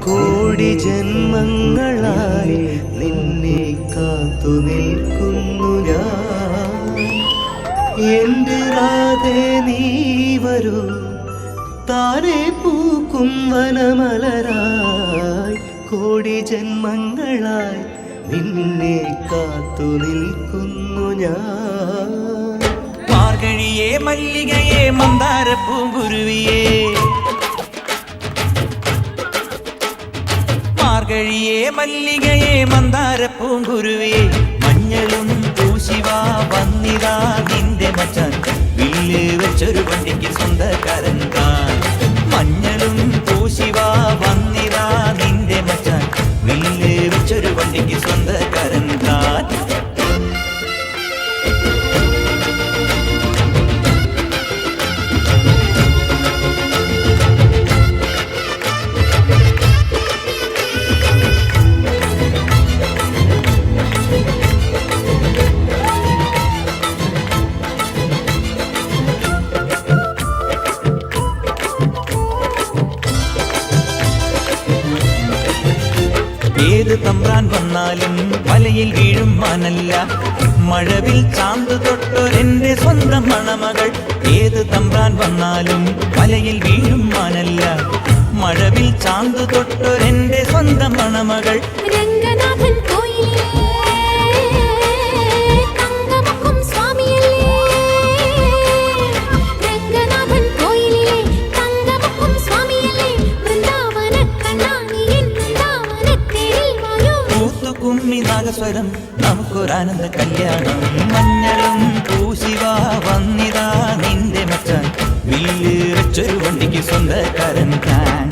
കോടി ജന്മങ്ങളായി നിന്നെ കാത്തു നിൽക്കുന്നു ഞാൻ. എൻ്റെ രാധേ നീ വരൂ, താരെ പൂക്കും വനമലരായി. കോടി ജന്മങ്ങളായി നിന്നെ കാത്തു നിൽക്കുന്നു ഞാൻ. മാർഗഴിയേ മല്ലികയെ മന്ദാര പൂങ്കുരുവിയേ, മാർഗഴിയേ മല്ലികയെ മന്ദാര പൂങ്കുരുവിയേ. മഞ്ഞളും പൂശിവാ വന്നിതാ നിന്റെ മച്ചാൻ, വില്ല് വെച്ചൊരു വണ്ടിക്ക് സ്വന്തക്കാരൻ താൻ. മഞ്ഞളും പൂശിവാ വന്നിതാ നിന്റെ മച്ചാൻ, വില്ല് വെച്ചൊരു വണ്ടിക്ക് സ്വന്തക്കാരൻ താൻ. ഏത് തമ്പ്രാൻ വന്നാലും വലയിൽ വീഴും മാനല്ല, മഴവിൽ ചാന്ത് തൊട്ടൊരെന്റെ സ്വന്തം മണമകൾ. ഏത് തമ്പ്രാൻ വന്നാലും വലയിൽ വീഴും മാനല്ല, മഴവിൽ ചാന്ത് തൊട്ടൊരെന്റെ സ്വന്തം മണമകൾ. രംഗനാഥൻ കോയിലേ തങ്കമുഖം സ്വാമിയല്ലേ, രംഗനാഥൻ കോയിലേ തങ്കമുഖം സ്വാമിയല്ലേ. വൃന്ദാവന കണ്ണാണിയൻ വൃന്ദാവനത്തേരിൽ വായോ. കൂത്തുകുമ്മി നാഗസ്വരം നമുക്കൊരാനന്ദ കല്യാണം. മഞ്ഞളും പൂശിവാ വന്നിതാ നിന്റെ മച്ചാൻ, വില്ല് വെച്ചൊരു വണ്ടിക്ക് സ്വന്തക്കാരൻ താൻ.